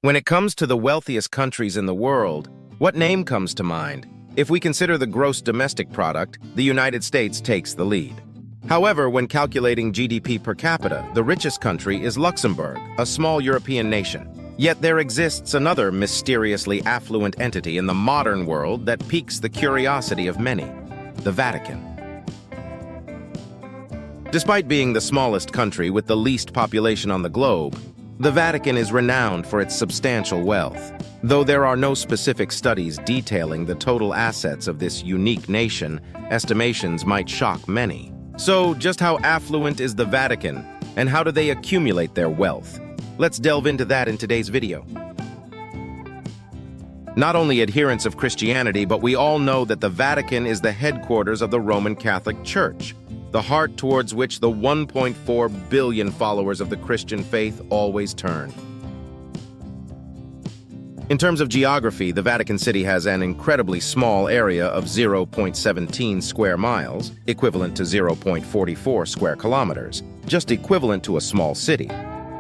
When it comes to the wealthiest countries in the world, what name comes to mind? If we consider the gross domestic product, the United States takes the lead. However, when calculating GDP per capita, the richest country is Luxembourg, a small European nation. Yet there exists another mysteriously affluent entity in the modern world that piques the curiosity of many: the Vatican. Despite being the smallest country with the least population on the globe, the Vatican is renowned for its substantial wealth. Though there are no specific studies detailing the total assets of this unique nation, estimations might shock many. So, just how affluent is the Vatican, and how do they accumulate their wealth? Let's delve into that in today's video. Not only adherents of Christianity, but we all know that the Vatican is the headquarters of the Roman Catholic Church, the heart towards which the 1.4 billion followers of the Christian faith always turn. In terms of geography, the Vatican City has an incredibly small area of 0.17 square miles, equivalent to 0.44 square kilometers, just equivalent to a small city.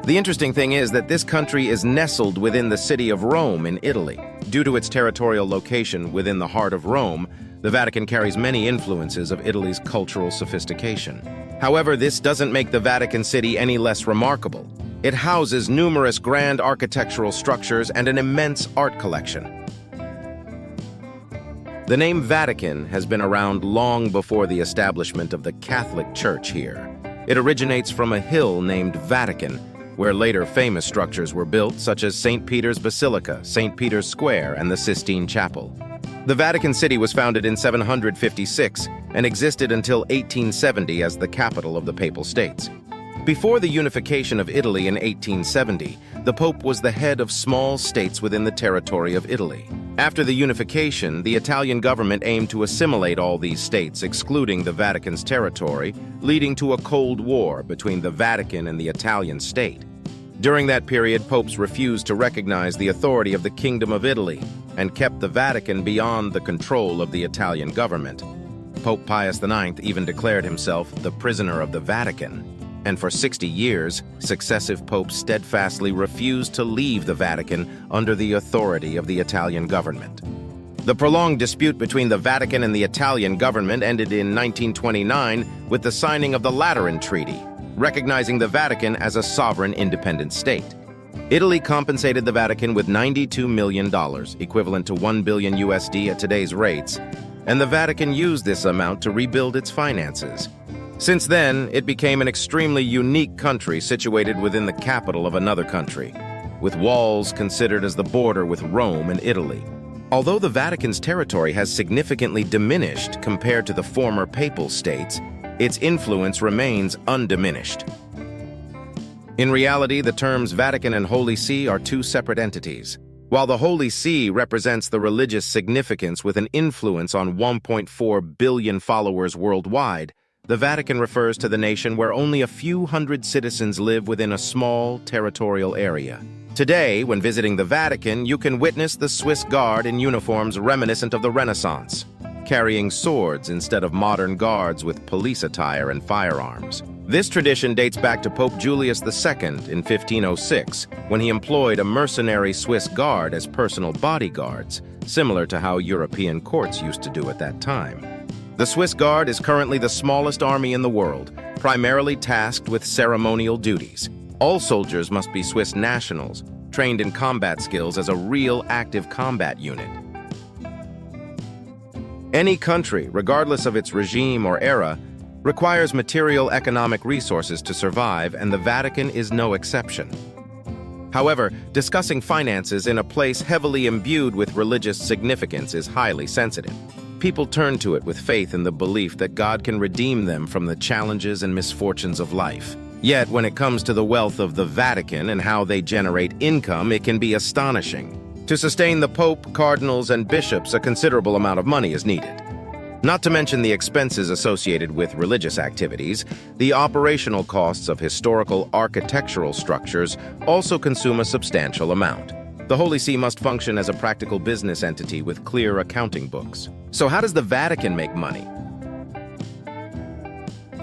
The interesting thing is that this country is nestled within the city of Rome in Italy. Due to its territorial location within the heart of Rome, the Vatican carries many influences of Italy's cultural sophistication. However, this doesn't make the Vatican City any less remarkable. It houses numerous grand architectural structures and an immense art collection. The name Vatican has been around long before the establishment of the Catholic Church here. It originates from a hill named Vatican, where later famous structures were built, such as St. Peter's Basilica, St. Peter's Square, and the Sistine Chapel. The Vatican City was founded in 756 and existed until 1870 as the capital of the Papal States. Before the unification of Italy in 1870, the Pope was the head of small states within the territory of Italy. After the unification, the Italian government aimed to assimilate all these states, excluding the Vatican's territory, leading to a Cold War between the Vatican and the Italian state. During that period, popes refused to recognize the authority of the Kingdom of Italy and kept the Vatican beyond the control of the Italian government. Pope Pius IX even declared himself the prisoner of the Vatican, and for 60 years, successive popes steadfastly refused to leave the Vatican under the authority of the Italian government. The prolonged dispute between the Vatican and the Italian government ended in 1929 with the signing of the Lateran Treaty, recognizing the Vatican as a sovereign independent state. Italy compensated the Vatican with $92 million, equivalent to $1 billion USD at today's rates, and the Vatican used this amount to rebuild its finances. Since then, it became an extremely unique country situated within the capital of another country, with walls considered as the border with Rome and Italy. Although the Vatican's territory has significantly diminished compared to the former papal states, its influence remains undiminished. In reality, the terms Vatican and Holy See are two separate entities. While the Holy See represents the religious significance with an influence on 1.4 billion followers worldwide, the Vatican refers to the nation where only a few hundred citizens live within a small territorial area. Today, when visiting the Vatican, you can witness the Swiss Guard in uniforms reminiscent of the Renaissance, carrying swords instead of modern guards with police attire and firearms. This tradition dates back to Pope Julius II in 1506, when he employed a mercenary Swiss Guard as personal bodyguards, similar to how European courts used to do at that time. The Swiss Guard is currently the smallest army in the world, primarily tasked with ceremonial duties. All soldiers must be Swiss nationals, trained in combat skills as a real active combat unit. Any country, regardless of its regime or era, requires material economic resources to survive, and the Vatican is no exception. However, discussing finances in a place heavily imbued with religious significance is highly sensitive. People turn to it with faith in the belief that God can redeem them from the challenges and misfortunes of life. Yet, when it comes to the wealth of the Vatican and how they generate income, it can be astonishing. To sustain the Pope, cardinals, and bishops, a considerable amount of money is needed. Not to mention the expenses associated with religious activities, the operational costs of historical architectural structures also consume a substantial amount. The Holy See must function as a practical business entity with clear accounting books. So how does the Vatican make money?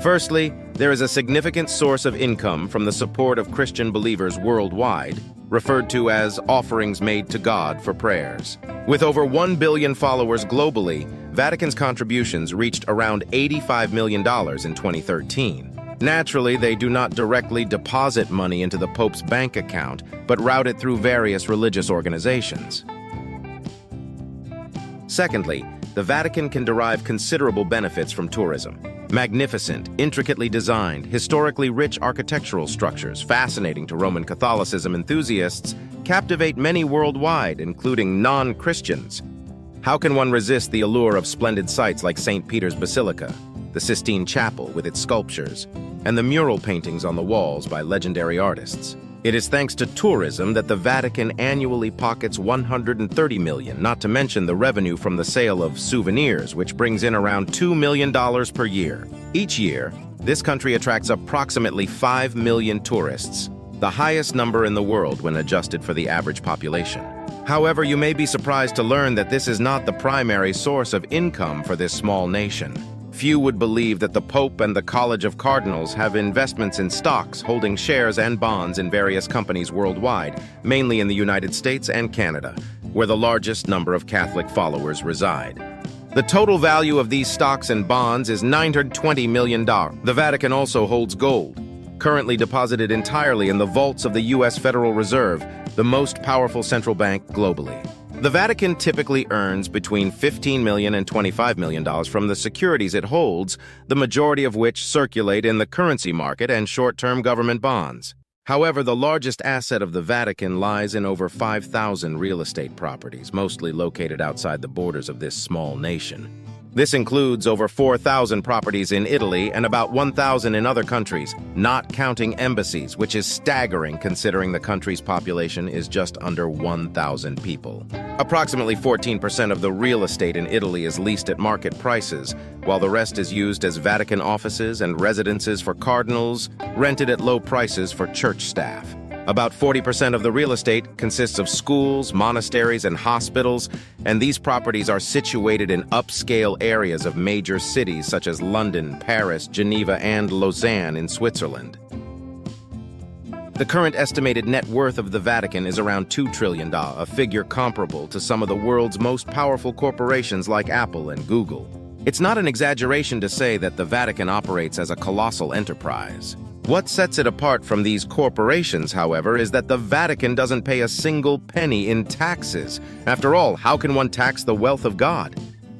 Firstly, there is a significant source of income from the support of Christian believers worldwide, referred to as offerings made to God for prayers. With over 1 billion followers globally, Vatican's contributions reached around $85 million in 2013. Naturally, they do not directly deposit money into the Pope's bank account, but route it through various religious organizations. Secondly, the Vatican can derive considerable benefits from tourism. Magnificent, intricately designed, historically rich architectural structures, fascinating to Roman Catholicism enthusiasts, captivate many worldwide, including non-Christians. How can one resist the allure of splendid sites like St. Peter's Basilica, the Sistine Chapel with its sculptures, and the mural paintings on the walls by legendary artists? It is thanks to tourism that the Vatican annually pockets $130 million, not to mention the revenue from the sale of souvenirs, which brings in around $2 million per year. Each year, this country attracts approximately 5 million tourists, the highest number in the world when adjusted for the average population. However, you may be surprised to learn that this is not the primary source of income for this small nation. Few would believe that the Pope and the College of Cardinals have investments in stocks, holding shares and bonds in various companies worldwide, mainly in the United States and Canada, where the largest number of Catholic followers reside. The total value of these stocks and bonds is $920 million. The Vatican also holds gold, currently deposited entirely in the vaults of the U.S. Federal Reserve, the most powerful central bank globally. The Vatican typically earns between $15 million and $25 million from the securities it holds, the majority of which circulate in the currency market and short-term government bonds. However, the largest asset of the Vatican lies in over 5,000 real estate properties, mostly located outside the borders of this small nation. This includes over 4,000 properties in Italy and about 1,000 in other countries, not counting embassies, which is staggering considering the country's population is just under 1,000 people. Approximately 14% of the real estate in Italy is leased at market prices, while the rest is used as Vatican offices and residences for cardinals, rented at low prices for church staff. About 40% of the real estate consists of schools, monasteries, and hospitals, and these properties are situated in upscale areas of major cities such as London, Paris, Geneva, and Lausanne in Switzerland. The current estimated net worth of the Vatican is around $2 trillion, a figure comparable to some of the world's most powerful corporations like Apple and Google. It's not an exaggeration to say that the Vatican operates as a colossal enterprise. What sets it apart from these corporations, however, is that the Vatican doesn't pay a single penny in taxes. After all, how can one tax the wealth of God?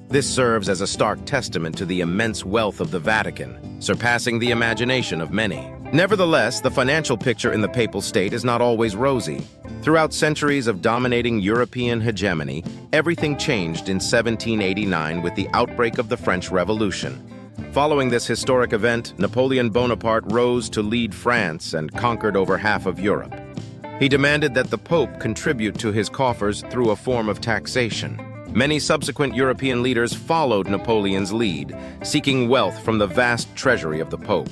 This serves as a stark testament to the immense wealth of the Vatican, surpassing the imagination of many. Nevertheless, the financial picture in the Papal State is not always rosy. Throughout centuries of dominating European hegemony, everything changed in 1789 with the outbreak of the French Revolution. Following this historic event, Napoleon Bonaparte rose to lead France and conquered over half of Europe. He demanded that the Pope contribute to his coffers through a form of taxation. Many subsequent European leaders followed Napoleon's lead, seeking wealth from the vast treasury of the Pope.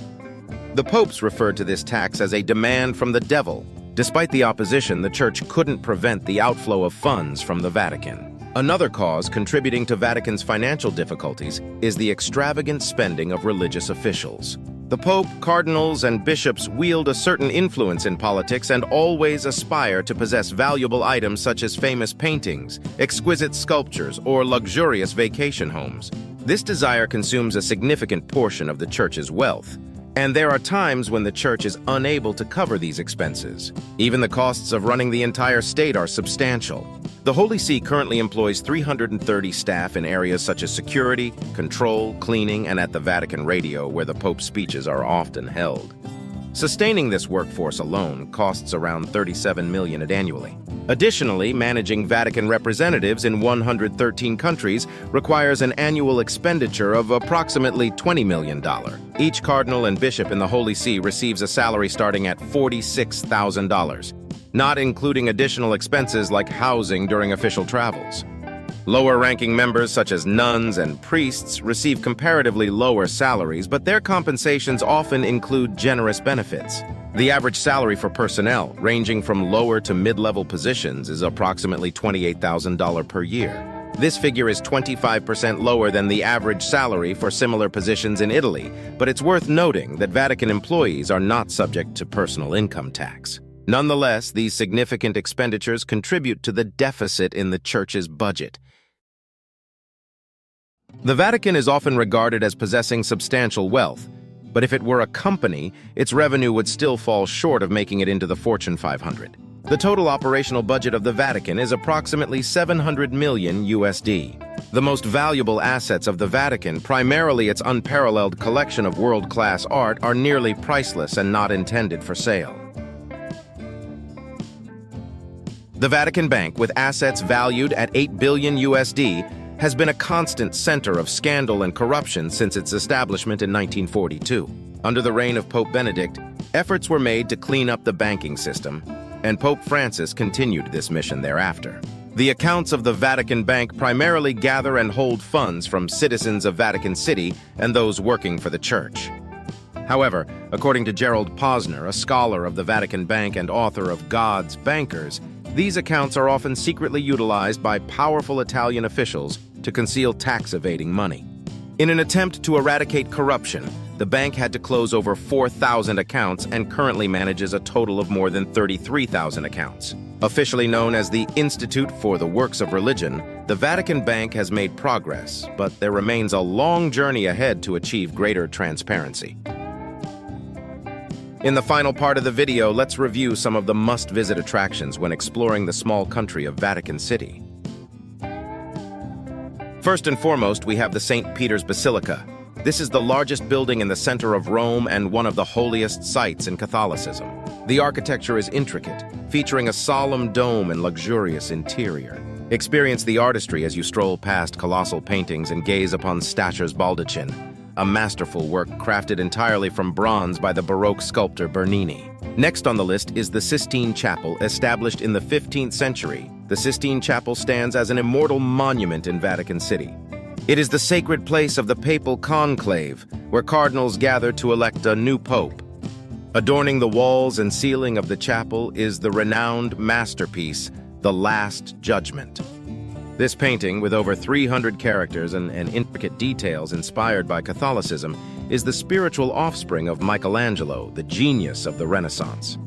The popes referred to this tax as a demand from the devil. Despite the opposition, the Church couldn't prevent the outflow of funds from the Vatican. Another cause contributing to Vatican's financial difficulties is the extravagant spending of religious officials. The Pope, cardinals, and bishops wield a certain influence in politics and always aspire to possess valuable items such as famous paintings, exquisite sculptures, or luxurious vacation homes. This desire consumes a significant portion of the Church's wealth, and there are times when the Church is unable to cover these expenses. Even the costs of running the entire state are substantial. The Holy See currently employs 330 staff in areas such as security, control, cleaning, and at the Vatican Radio, where the Pope's speeches are often held. Sustaining this workforce alone costs around $37 million annually. Additionally, managing Vatican representatives in 113 countries requires an annual expenditure of approximately $20 million. Each cardinal and bishop in the Holy See receives a salary starting at $46,000. Not including additional expenses like housing during official travels. Lower-ranking members such as nuns and priests receive comparatively lower salaries, but their compensations often include generous benefits. The average salary for personnel, ranging from lower to mid-level positions, is approximately $28,000 per year. This figure is 25% lower than the average salary for similar positions in Italy, but it's worth noting that Vatican employees are not subject to personal income tax. Nonetheless, these significant expenditures contribute to the deficit in the Church's budget. The Vatican is often regarded as possessing substantial wealth, but if it were a company, its revenue would still fall short of making it into the Fortune 500. The total operational budget of the Vatican is approximately 700 million USD. The most valuable assets of the Vatican, primarily its unparalleled collection of world-class art, are nearly priceless and not intended for sale. The Vatican Bank, with assets valued at 8 billion USD, has been a constant center of scandal and corruption since its establishment in 1942. Under the reign of Pope Benedict, efforts were made to clean up the banking system, and Pope Francis continued this mission thereafter. The accounts of the Vatican Bank primarily gather and hold funds from citizens of Vatican City and those working for the Church. However, according to Gerald Posner, a scholar of the Vatican Bank and author of God's Bankers, these accounts are often secretly utilized by powerful Italian officials to conceal tax-evading money. In an attempt to eradicate corruption, the bank had to close over 4,000 accounts and currently manages a total of more than 33,000 accounts. Officially known as the Institute for the Works of Religion, the Vatican Bank has made progress, but there remains a long journey ahead to achieve greater transparency. In the final part of the video, let's review some of the must-visit attractions when exploring the small country of Vatican City. First and foremost, we have the St. Peter's Basilica. This is the largest building in the center of Rome and one of the holiest sites in Catholicism. The architecture is intricate, featuring a solemn dome and luxurious interior. Experience the artistry as you stroll past colossal paintings and gaze upon statues baldachin, a masterful work crafted entirely from bronze by the Baroque sculptor Bernini. Next on the list is the Sistine Chapel, established in the 15th century. The Sistine Chapel stands as an immortal monument in Vatican City. It is the sacred place of the papal conclave, where cardinals gather to elect a new pope. Adorning the walls and ceiling of the chapel is the renowned masterpiece, The Last Judgment. This painting, with over 300 characters and intricate details inspired by Catholicism, is the spiritual offspring of Michelangelo, the genius of the Renaissance.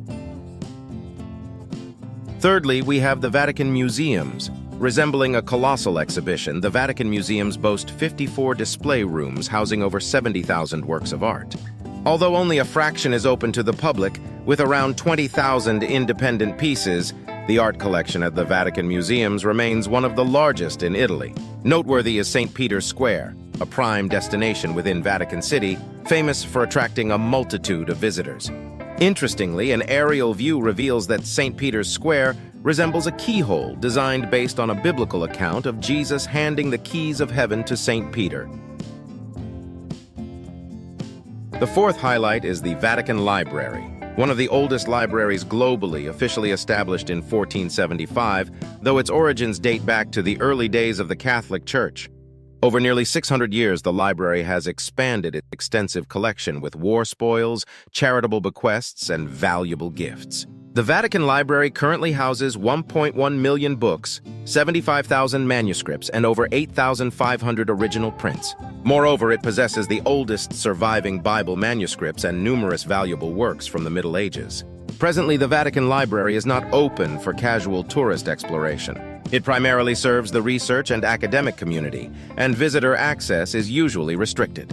Thirdly, we have the Vatican Museums. Resembling a colossal exhibition, the Vatican Museums boast 54 display rooms housing over 70,000 works of art. Although only a fraction is open to the public, with around 20,000 independent pieces, the art collection at the Vatican Museums remains one of the largest in Italy. Noteworthy is St. Peter's Square, a prime destination within Vatican City, famous for attracting a multitude of visitors. Interestingly, an aerial view reveals that St. Peter's Square resembles a keyhole designed based on a biblical account of Jesus handing the keys of heaven to St. Peter. The fourth highlight is the Vatican Library, one of the oldest libraries globally, officially established in 1475, though its origins date back to the early days of the Catholic Church. Over nearly 600 years, the library has expanded its extensive collection with war spoils, charitable bequests, and valuable gifts. The Vatican Library currently houses 1.1 million books, 75,000 manuscripts, and over 8,500 original prints. Moreover, it possesses the oldest surviving Bible manuscripts and numerous valuable works from the Middle Ages. Presently, the Vatican Library is not open for casual tourist exploration. It primarily serves the research and academic community, and visitor access is usually restricted.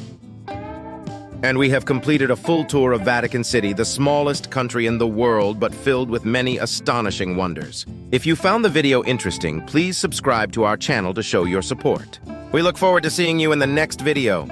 And we have completed a full tour of Vatican City, the smallest country in the world, but filled with many astonishing wonders. If you found the video interesting, please subscribe to our channel to show your support. We look forward to seeing you in the next video.